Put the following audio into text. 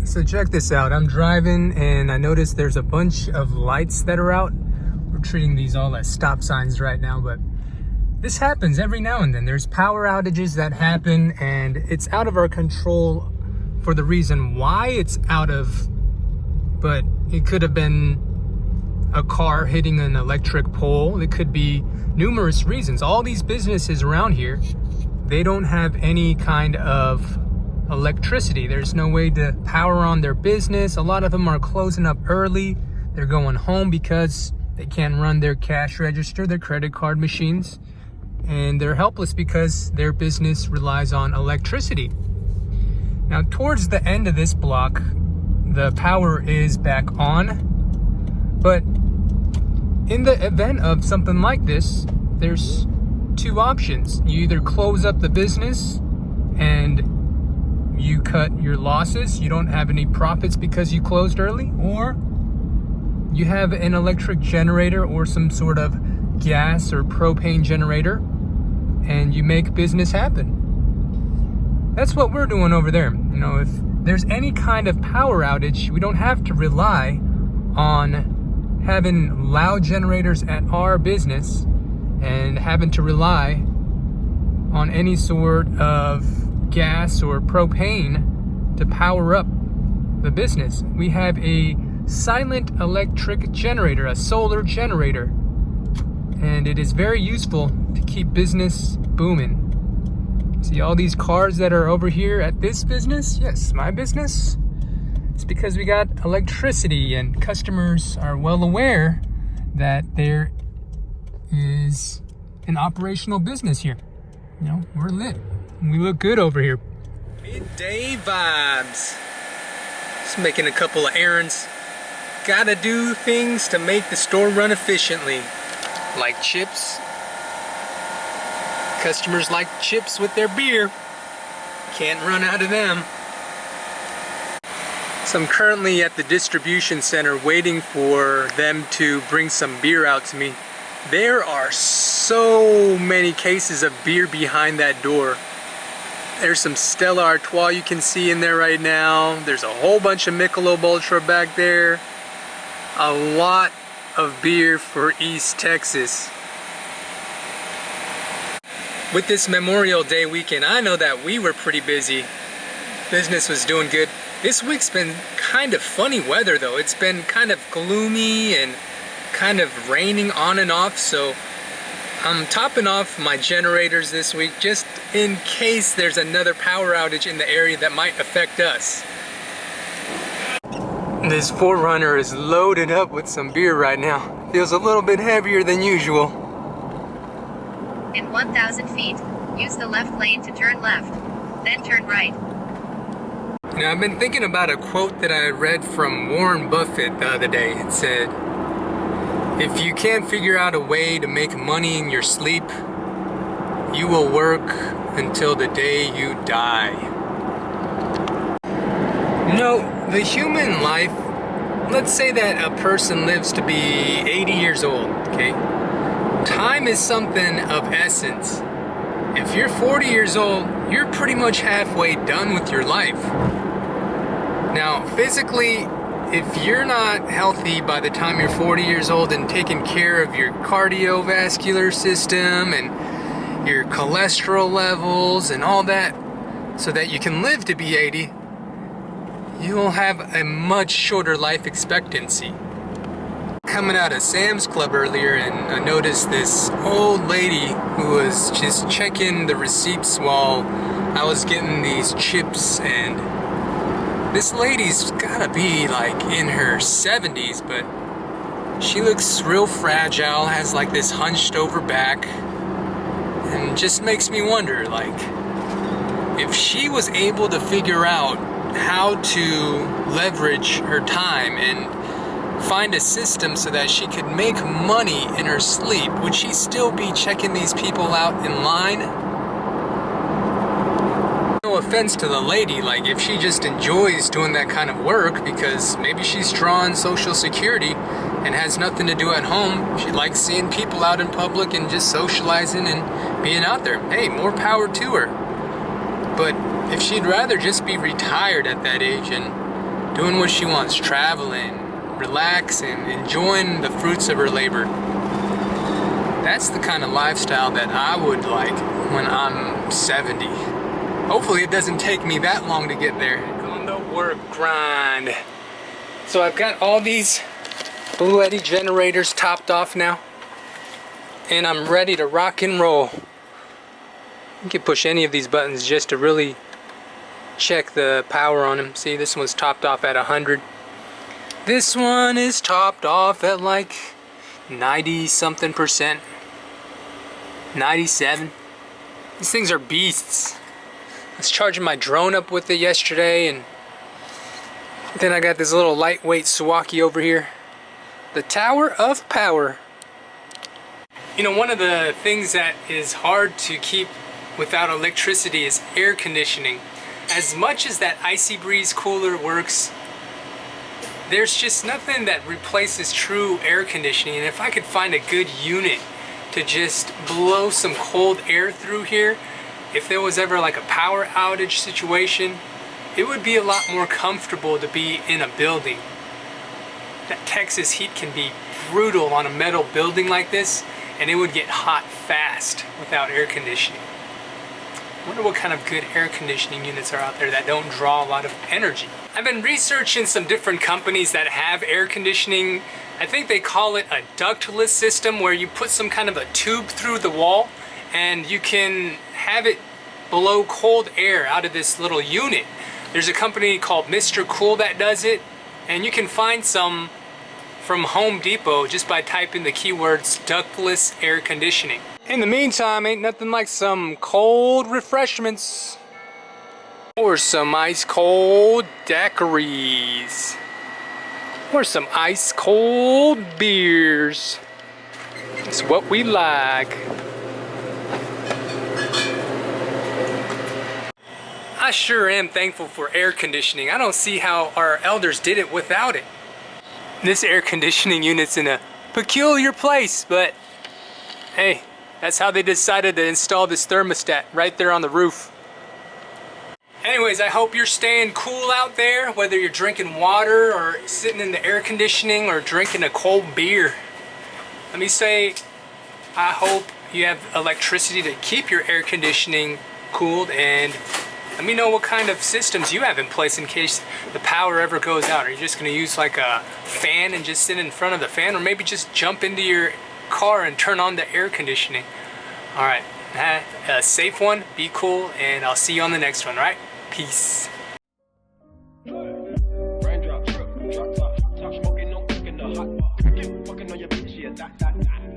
So check this out. I'm driving and I noticed there's a bunch of lights that are out. We're treating these all as stop signs right now, but this happens every now and then. There's power outages that happen and it's out of our control for the reason why it's out of, but it could have been a car hitting an electric pole. It could be numerous reasons. All these businesses around here, they don't have any kind of electricity. There's no way to power on their business. A lot of them are closing up early. They're going home because they can't run their cash register, their credit card machines, and they're helpless because their business relies on electricity. Now, towards the end of this block, the power is back on, but in the event of something like this, there's two options. You either close up the business and you cut your losses, you don't have any profits because you closed early, or you have an electric generator or some sort of gas or propane generator and you make business happen. That's what we're doing over there. You know, if there's any kind of power outage, we don't have to rely on having loud generators at our business and having to rely on any sort of gas or propane to power up the business. We have a silent electric generator, a solar generator, and it is very useful to keep business booming. See all these cars that are over here at this business? Yes, my business. It's because we got electricity and customers are well aware that there is an operational business here. You know, we're lit. We look good over here. Midday vibes. Just making a couple of errands. Gotta do things to make the store run efficiently. Like chips. Customers like chips with their beer. Can't run out of them. So I'm currently at the distribution center waiting for them to bring some beer out to me. There are so many cases of beer behind that door. There's some Stella Artois you can see in there right now. There's a whole bunch of Michelob Ultra back there. A lot of beer for East Texas. With this Memorial Day weekend, I know that we were pretty busy. Business was doing good. This week's been kind of funny weather though. It's been kind of gloomy and kind of raining on and off, so I'm topping off my generators this week just in case there's another power outage in the area that might affect us. This 4Runner is loaded up with some beer right now. Feels a little bit heavier than usual. In 1,000 feet, use the left lane to turn left, then turn right. You know, I've been thinking about a quote that I read from Warren Buffett the other day. It said, "If you can't figure out a way to make money in your sleep, you will work until the day you die." You know, the human life, let's say that a person lives to be 80 years old, okay? Time is something of essence. If you're 40 years old, you're pretty much halfway done with your life. Now, physically, if you're not healthy by the time you're 40 years old and taking care of your cardiovascular system and your cholesterol levels and all that so that you can live to be 80, you'll have a much shorter life expectancy. Coming out of Sam's Club earlier, and I noticed this old lady who was just checking the receipts while I was getting these chips, and this lady's gotta be like in her 70s, but she looks real fragile, has like this hunched over back, and just makes me wonder, like, if she was able to figure out how to leverage her time and find a system so that she could make money in her sleep, would she still be checking these people out in line? No offense to the lady, like if she just enjoys doing that kind of work because maybe she's drawing Social Security and has nothing to do at home, she likes seeing people out in public and just socializing and being out there. Hey, more power to her. But if she'd rather just be retired at that age and doing what she wants, traveling, relaxing, enjoying the fruits of her labor. That's the kind of lifestyle that I would like when I'm 70. Hopefully it doesn't take me that long to get there. On the work grind. So I've got all these Blue Eddy generators topped off now, and I'm ready to rock and roll. You can push any of these buttons just to really check the power on them. See, this one's topped off at 100. This one is topped off at like 90 something percent. 97. These things are beasts. I was charging my drone up with it yesterday, and then I got this little lightweight Suwaki over here. The Tower of Power. You know, one of the things that is hard to keep without electricity is air conditioning. As much as that Icy Breeze cooler works, there's just nothing that replaces true air conditioning. And if I could find a good unit to just blow some cold air through here, if there was ever like a power outage situation, it would be a lot more comfortable to be in a building. That Texas heat can be brutal on a metal building like this, and it would get hot fast without air conditioning. I wonder what kind of good air conditioning units are out there that don't draw a lot of energy. I've been researching some different companies that have air conditioning. I think they call it a ductless system, where you put some kind of a tube through the wall and you can have it blow cold air out of this little unit. There's a company called Mr. Cool that does it, and you can find some from Home Depot just by typing the keywords ductless air conditioning. In the meantime, ain't nothing like some cold refreshments or some ice cold daiquiris or some ice cold beers. It's what we like. I sure am thankful for air conditioning. I don't see how our elders did it without it. This air conditioning unit's in a peculiar place, but hey, that's how they decided to install this thermostat right there on the roof. Anyways, I hope you're staying cool out there, whether you're drinking water or sitting in the air conditioning or drinking a cold beer. Let me say, I hope you have electricity to keep your air conditioning cooled, and let me know what kind of systems you have in place in case the power ever goes out. Are you just going to use like a fan and just sit in front of the fan, or maybe just jump into your car and turn on the air conditioning? Alright, a safe one, be cool, and I'll see you on the next one, right? Peace. Raindrop, drip, drop top, top smoking, no cooking the hot bar. Fucking on your bitch, yeah, that.